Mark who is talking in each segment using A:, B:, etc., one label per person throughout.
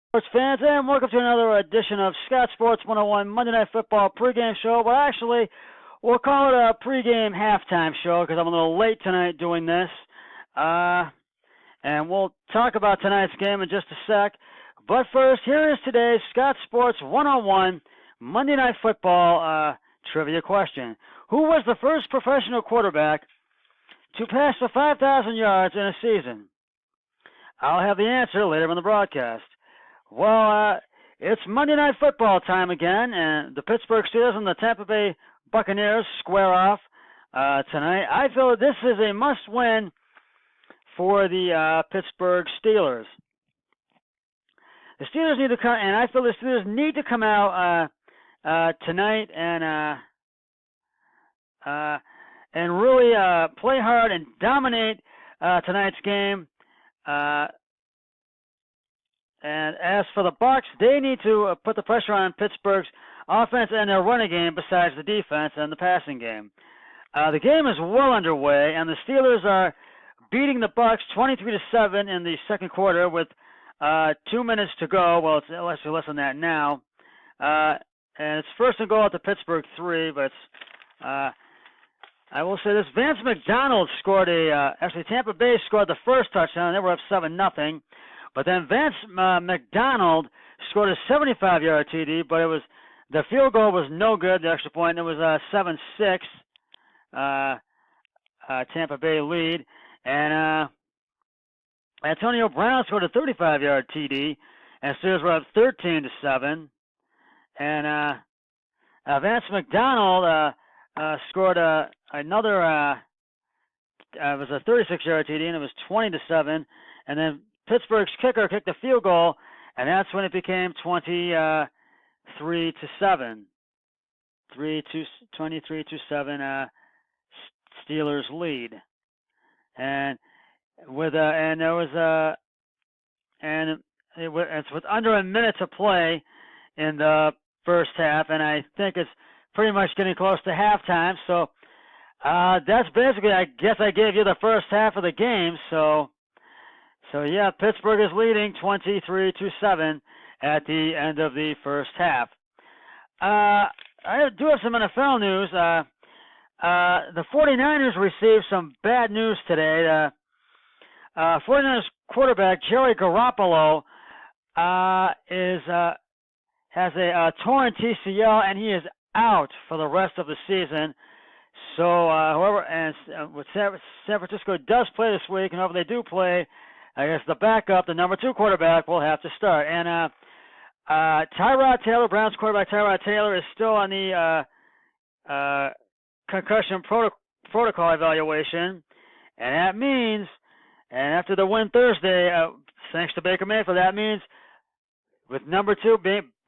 A: Sports fans, and welcome to another edition of Scott Sports 101 Monday Night Football pregame show. Well, actually, we'll call it a pregame halftime show because I'm a little late tonight doing this. And we'll talk about tonight's game in just a sec. But first, here is today's Scott Sports 101 Monday Night Football trivia question. Who was the first professional quarterback to pass for 5,000 yards in a season? I'll have the answer later in the broadcast. Well, it's Monday Night Football time again, and the Pittsburgh Steelers and the Tampa Bay Buccaneers square off tonight. I feel this is a must-win for the Pittsburgh Steelers. The Steelers need to come, and I feel the Steelers need to come out tonight and really play hard and dominate tonight's game. And as for the Bucs, they need to put the pressure on Pittsburgh's offense and their running game besides the defense and the passing game. The game is well underway, and the Steelers are beating the Bucs 23-7 in the second quarter with 2 minutes to go. Well, it's actually less than that now. And it's first and goal at the Pittsburgh 3, but I will say this. Vance McDonald scored actually Tampa Bay scored the first touchdown. They were up 7-0. But then Vance McDonald scored a 75-yard TD, but the field goal was no good, the extra point. It was a 7-6 Tampa Bay lead. And Antonio Brown scored a 35-yard TD, and Steelers were up 13-7. And Vance McDonald scored another. It was a 36-yard TD, and it was 20-7. And then Pittsburgh's kicker kicked a field goal, and that's when it became 23-7. 23-7 Steelers lead. And it's with under a minute to play in the first half, and I think it's pretty much getting close to halftime. So that's basically, I guess I gave you the first half of the game. So yeah, Pittsburgh is leading 23-7 at the end of the first half. I do have some NFL news. The 49ers received some bad news today. 49ers quarterback Jerry Garoppolo has a torn TCL, and he is out for the rest of the season. So what San Francisco does play this week, and whoever they do play, I guess the backup, the number 2 quarterback, will have to start. And Tyrod Taylor, Browns quarterback Tyrod Taylor, is still on the concussion protocol evaluation. And that means, and after the win Thursday, thanks to Baker Mayfield, that means with number 2,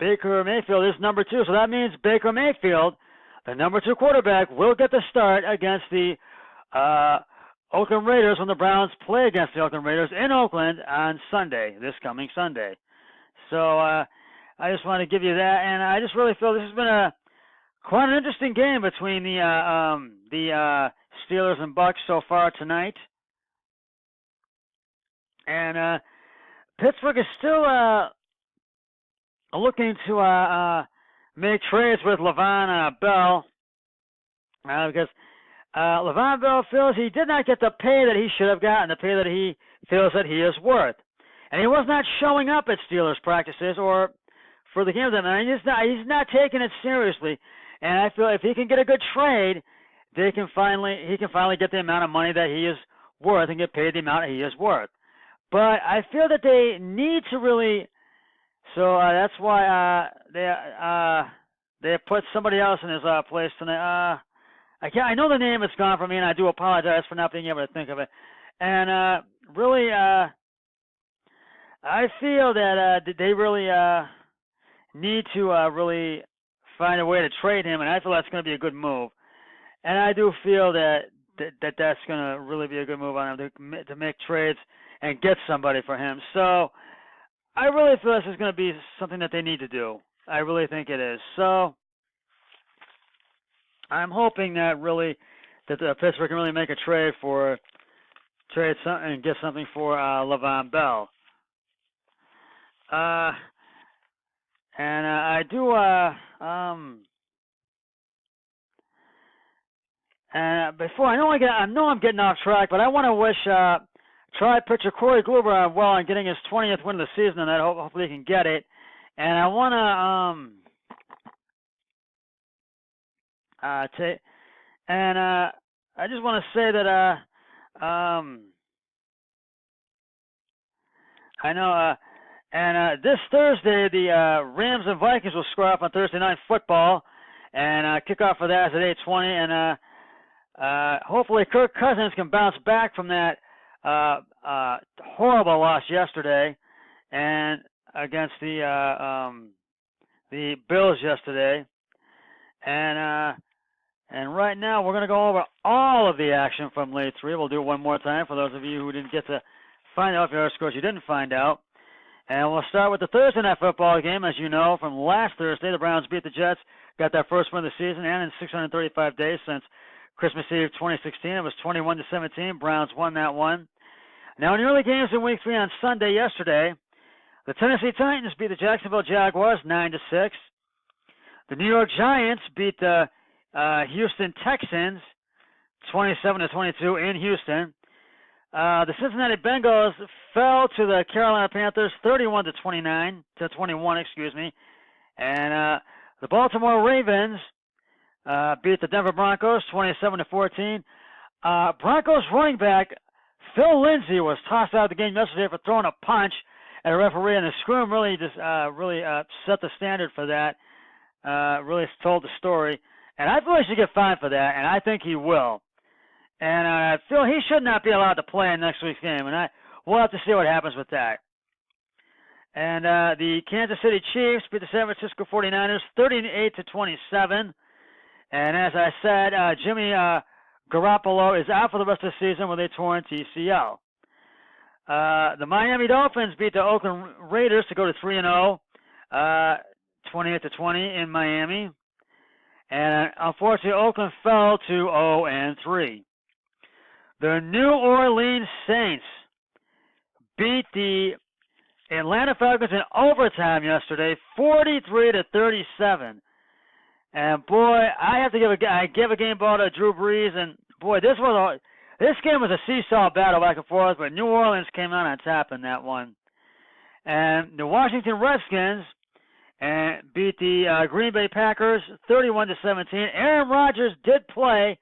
A: Baker Mayfield is number 2. So that means Baker Mayfield, the number 2 quarterback, will get the start against the Oakland Raiders when the Browns play against the Oakland Raiders in Oakland on Sunday, this coming Sunday. So I just want to give you that, and I just really feel this has been quite an interesting game between the Steelers and Bucs so far tonight. And Pittsburgh is still looking to make trades with Le'Veon Bell because Le'Veon Bell feels he did not get the pay that he should have gotten, the pay that he feels that he is worth. And he was not showing up at Steelers practices or for the games. I mean, he's not taking it seriously. And I feel if he can get a good trade, he can finally get the amount of money that he is worth and get paid the amount that he is worth. But I feel that they need to really, so that's why they put somebody else in his place tonight. I know the name has gone from me, and I do apologize for not being able to think of it. And really, I feel that they really need to really find a way to trade him, and I feel that's going to be a good move. And I do feel that's going to really be a good move on him to make trades and get somebody for him. So I really feel this is going to be something that they need to do. I really think it is. So I'm hoping that Pittsburgh can really make a trade and get something for Le'Veon Bell. and I do, and before, I know I'm getting off track, but I want to wish, try pitcher Corey Kluber well on getting his 20th win of the season, and hopefully he can get it. And I want to, I just want to say that, I know, this Thursday, the Rams and Vikings will square up on Thursday Night Football, and kickoff for that is at 8:20. And hopefully Kirk Cousins can bounce back from that horrible loss yesterday, and against the Bills yesterday. And right now we're going to go over all of the action from late 3. We'll do it one more time for those of you who didn't get to find out if your scores you didn't find out. And we'll start with the Thursday Night Football game. As you know, from last Thursday, the Browns beat the Jets, got their first win of the season, and in 635 days since Christmas Eve 2016, it was 21-17. Browns won that one. Now, in the early games in Week 3 on Sunday yesterday, the Tennessee Titans beat the Jacksonville Jaguars 9-6. The New York Giants beat the Houston Texans 27-22 in Houston. The Cincinnati Bengals fell to the Carolina Panthers 31-21, and the Baltimore Ravens beat the Denver Broncos 27-14. Broncos running back Phil Lindsay was tossed out of the game yesterday for throwing a punch at a referee, and the scrum really just set the standard for that. Really told the story, and I feel he should get fined for that, and I think he will. And I feel he should not be allowed to play in next week's game, and we'll have to see what happens with that. And the Kansas City Chiefs beat the San Francisco 49ers 38-27. And as I said, Jimmy Garoppolo is out for the rest of the season with a torn TCL. The Miami Dolphins beat the Oakland Raiders to go to 3-0, 28-20 in Miami. And unfortunately, Oakland fell to 0-3. The New Orleans Saints beat the Atlanta Falcons in overtime yesterday, 43-37. And boy, I give a game ball to Drew Brees, and boy, this game was a seesaw battle back and forth, but New Orleans came out on top in that one. And the Washington Redskins beat the Green Bay Packers 31-17. Aaron Rodgers did play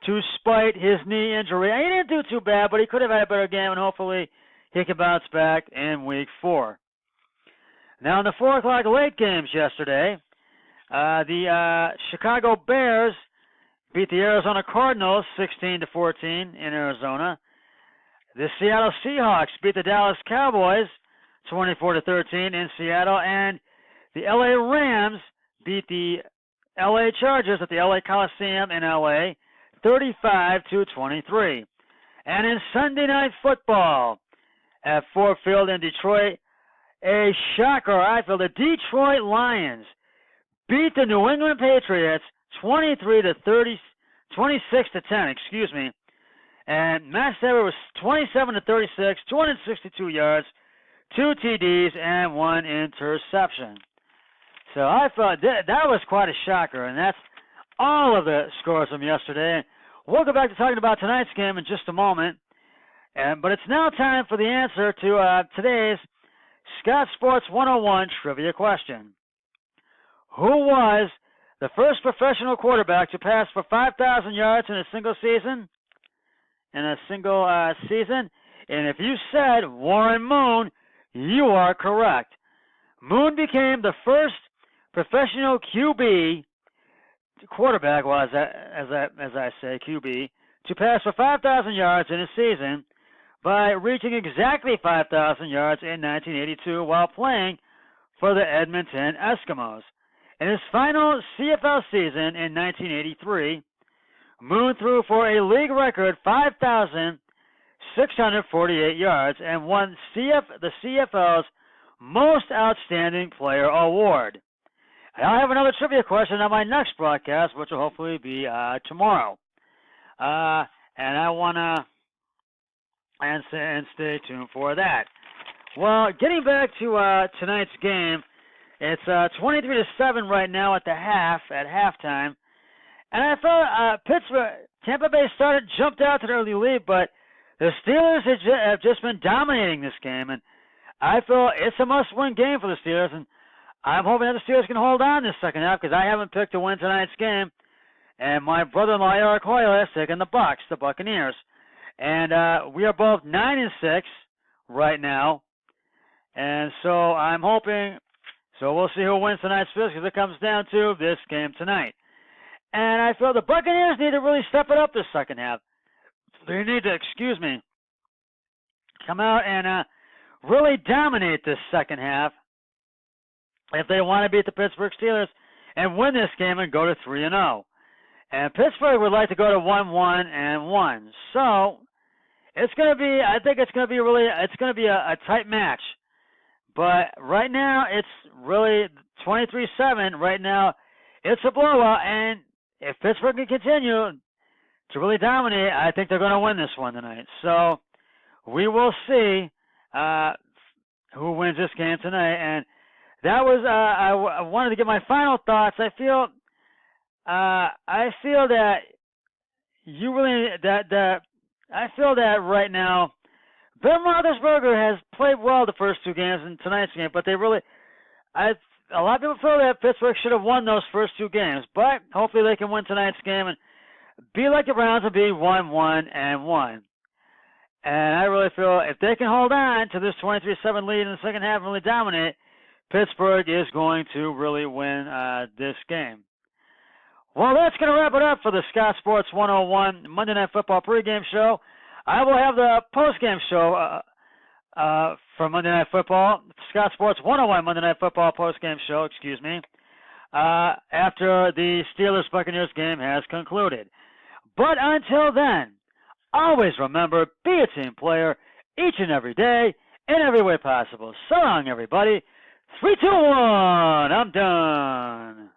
A: to spite his knee injury. He didn't do too bad, but he could have had a better game, and hopefully he can bounce back in Week 4. Now, in the 4 o'clock late games yesterday, the Chicago Bears beat the Arizona Cardinals 16-14 in Arizona. The Seattle Seahawks beat the Dallas Cowboys 24-13 in Seattle, and the LA Rams beat the LA Chargers at the LA Coliseum in LA 35-23. And in Sunday Night Football at Ford Field in Detroit, a shocker, I feel. The Detroit Lions beat the New England Patriots 26-10, And Matt Stafford was 27-36, 262 yards, 2 TDs, and 1 interception. So I thought that was quite a shocker, and that's all of the scores from yesterday. We'll go back to talking about tonight's game in just a moment. But it's now time for the answer to today's Scott Sports 101 trivia question. Who was the first professional quarterback to pass for 5,000 yards in a single season? And if you said Warren Moon, you are correct. Moon became the first professional QB quarterback, well, as I say, QB, to pass for 5,000 yards in a season by reaching exactly 5,000 yards in 1982 while playing for the Edmonton Eskimos. In his final CFL season in 1983, Moon threw for a league record 5,648 yards and won the CFL's Most Outstanding Player Award. And I'll have another trivia question on my next broadcast, which will hopefully be tomorrow. And I want to and stay tuned for that. Well, getting back to tonight's game, it's 23-7 right now at halftime, and I thought Tampa Bay jumped out to the early lead, but the Steelers have just been dominating this game, and I feel it's a must-win game for the Steelers, and I'm hoping that the Steelers can hold on this second half because I haven't picked to win tonight's game, and my brother-in-law Eric Hoyle has taken the Buccaneers, and we are both 9-6 right now. And so I'm hoping, so we'll see who wins tonight's field because it comes down to this game tonight. And I feel the Buccaneers need to really step it up this second half. They need to, come out and really dominate this second half if they want to beat the Pittsburgh Steelers and win this game and go to 3-0. And Pittsburgh would like to go to 1-1-1. So it's going to be, I think it's going to be a tight match. But right now, it's really 23-7. Right now, it's a blowout. And if Pittsburgh can continue to really dominate, I think they're going to win this one tonight. So we will see who wins this game tonight. And that was, I wanted to get my final thoughts. I feel that you really, I feel that right now, Ben Roethlisberger has played well the first two games in tonight's game, but a lot of people feel that Pittsburgh should have won those first two games, but hopefully they can win tonight's game and be like the Browns and be 1-1-1. And I really feel if they can hold on to this 23-7 lead in the second half and really dominate, Pittsburgh is going to really win this game. Well, that's going to wrap it up for the Scott Sports 101 Monday Night Football pregame show. I will have the postgame show for Monday Night Football, Scott Sports 101 Monday Night Football postgame show, after the Steelers-Buccaneers game has concluded. But until then, always remember, be a team player each and every day in every way possible. So long, everybody. 3, 2, 1, I'm done.